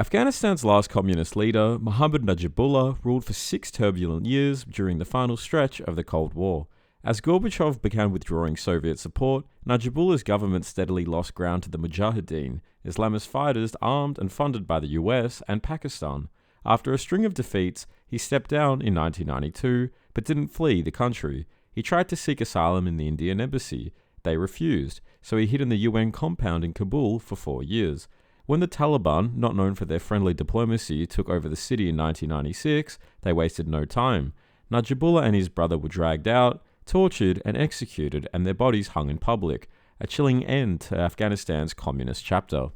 Afghanistan's last communist leader, Mohammad Najibullah, ruled for 6 turbulent years during the final stretch of the Cold War. As Gorbachev began withdrawing Soviet support, Najibullah's government steadily lost ground to the Mujahideen, Islamist fighters armed and funded by the US and Pakistan. After a string of defeats, he stepped down in 1992, but didn't flee the country. He tried to seek asylum in the Indian embassy. They refused, so he hid in the UN compound in Kabul for 4 years. When the Taliban, not known for their friendly diplomacy, took over the city in 1996, they wasted no time. Najibullah and his brother were dragged out, tortured and executed, and their bodies hung in public, a chilling end to Afghanistan's communist chapter.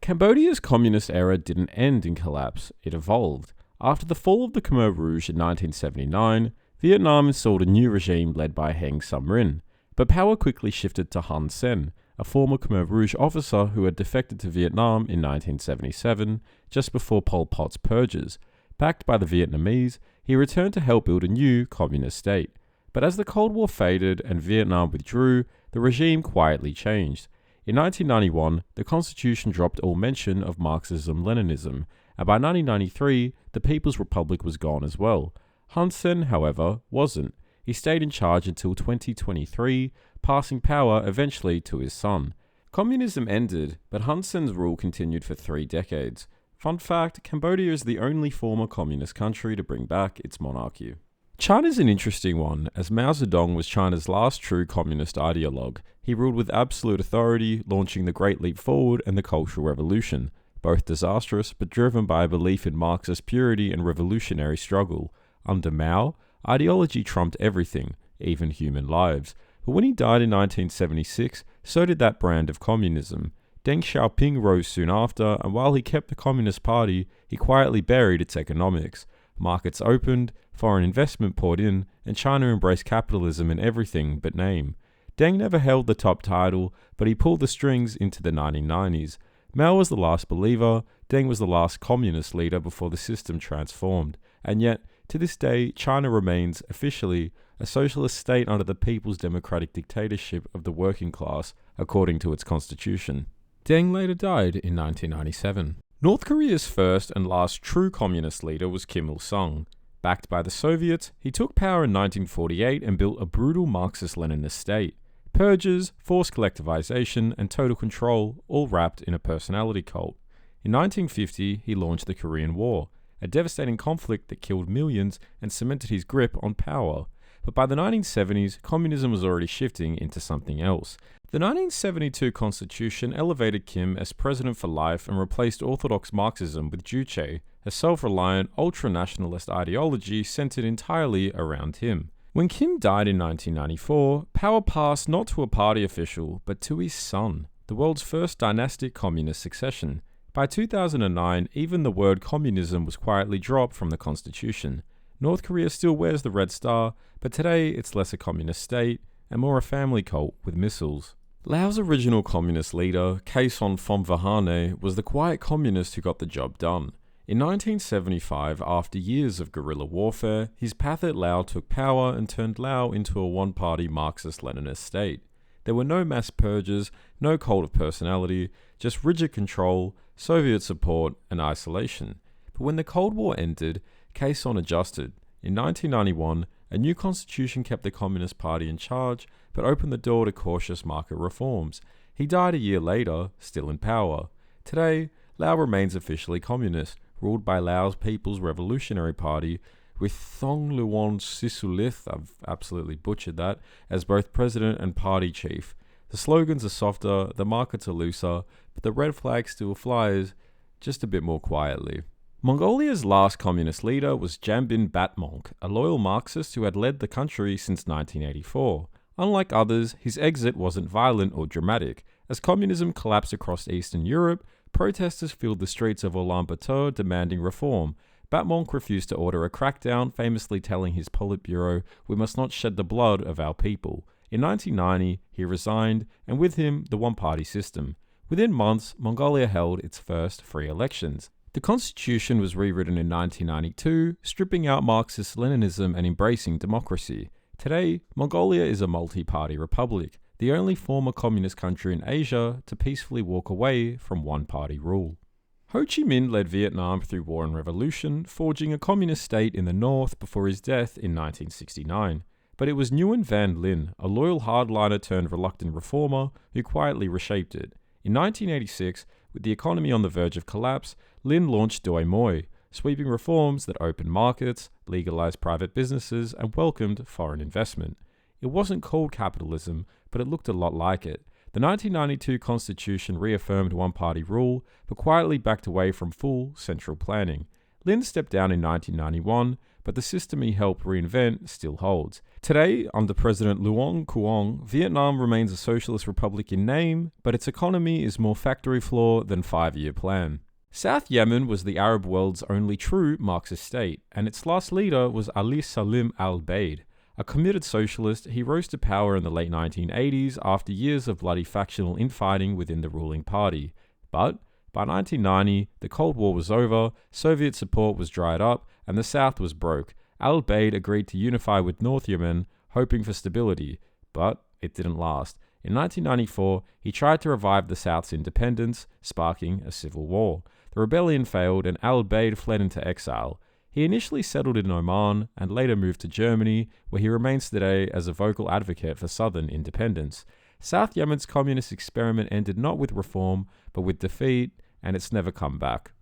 Cambodia's communist era didn't end in collapse, it evolved. After the fall of the Khmer Rouge in 1979, Vietnam installed a new regime led by Heng Samrin, but power quickly shifted to Hun Sen, a former Khmer Rouge officer who had defected to Vietnam in 1977, just before Pol Pot's purges. Backed by the Vietnamese, he returned to help build a new communist state. But as the Cold War faded and Vietnam withdrew, the regime quietly changed. In 1991, the constitution dropped all mention of Marxism-Leninism, and by 1993, the People's Republic was gone as well. Hun Sen, however, wasn't. He stayed in charge until 2023, passing power eventually to his son. Communism ended, but Hun Sen's rule continued for 3 decades. Fun fact, Cambodia is the only former communist country to bring back its monarchy. China's an interesting one, as Mao Zedong was China's last true communist ideologue. He ruled with absolute authority, launching the Great Leap Forward and the Cultural Revolution, both disastrous but driven by a belief in Marxist purity and revolutionary struggle. Under Mao, ideology trumped everything, even human lives. But when he died in 1976, so did that brand of communism. Deng Xiaoping rose soon after, and while he kept the Communist Party, he quietly buried its economics. Markets opened, foreign investment poured in, and China embraced capitalism in everything but name. Deng never held the top title, but he pulled the strings into the 1990s. Mao was the last believer, Deng was the last communist leader before the system transformed. And yet, to this day, China remains, officially, a socialist state under the People's Democratic Dictatorship of the working class, according to its constitution. Deng later died in 1997. North Korea's first and last true communist leader was Kim Il-sung. Backed by the Soviets, he took power in 1948 and built a brutal Marxist-Leninist state. Purges, forced collectivization, and total control, all wrapped in a personality cult. In 1950, he launched the Korean War, a devastating conflict that killed millions and cemented his grip on power. But by the 1970s, communism was already shifting into something else. The 1972 constitution elevated Kim as president for life and replaced orthodox Marxism with Juche, a self-reliant, ultra-nationalist ideology centered entirely around him. When Kim died in 1994, power passed not to a party official, but to his son, the world's first dynastic communist succession. By 2009, even the word communism was quietly dropped from the constitution. North Korea still wears the red star, but today it's less a communist state and more a family cult with missiles. Laos' original communist leader, Khason Phomvahane, was the quiet communist who got the job done. In 1975, after years of guerrilla warfare, his Pathet Lao took power and turned Lao into a one-party Marxist-Leninist state. There were no mass purges, no cult of personality, just rigid control, Soviet support, and isolation. But when the Cold War ended, Khason adjusted. In 1991, a new constitution kept the Communist Party in charge, but opened the door to cautious market reforms. He died a year later, still in power. Today, Lao remains officially communist, ruled by Laos People's Revolutionary Party, with Thongloun Sisoulith, I've absolutely butchered that, as both president and party chief. The slogans are softer, the markets are looser, but the red flag still flies, just a bit more quietly. Mongolia's last communist leader was Jambin Batmonk, a loyal Marxist who had led the country since 1984. Unlike others, his exit wasn't violent or dramatic. As communism collapsed across Eastern Europe, protesters filled the streets of Ulaanbaatar demanding reform. Batmonk refused to order a crackdown, famously telling his Politburo, "We must not shed the blood of our people." In 1990, he resigned, and with him, the one-party system. Within months, Mongolia held its first free elections. The constitution was rewritten in 1992, stripping out Marxist-Leninism and embracing democracy. Today, Mongolia is a multi-party republic, the only former communist country in Asia to peacefully walk away from one-party rule. Ho Chi Minh led Vietnam through war and revolution, forging a communist state in the north before his death in 1969. But it was Nguyen Van Linh, a loyal hardliner turned reluctant reformer, who quietly reshaped it. In 1986, with the economy on the verge of collapse, Linh launched Doi Moi, sweeping reforms that opened markets, legalized private businesses, and welcomed foreign investment. It wasn't called capitalism, but it looked a lot like it. The 1992 constitution reaffirmed one-party rule, but quietly backed away from full central planning. Linh stepped down in 1991, but the system he helped reinvent still holds. Today, under President Luong Quoc, Vietnam remains a socialist republic in name, but its economy is more factory floor than five-year plan. South Yemen was the Arab world's only true Marxist state, and its last leader was Ali Salim al-Beidh. A committed socialist, he rose to power in the late 1980s after years of bloody factional infighting within the ruling party. But by 1990, the Cold War was over, Soviet support was dried up, and the South was broke. Al-Beidh agreed to unify with North Yemen, hoping for stability, but it didn't last. In 1994, he tried to revive the South's independence, sparking a civil war. The rebellion failed, and al-Beidh fled into exile. He initially settled in Oman and later moved to Germany, where he remains today as a vocal advocate for southern independence. South Yemen's communist experiment ended not with reform, but with defeat, and it's never come back.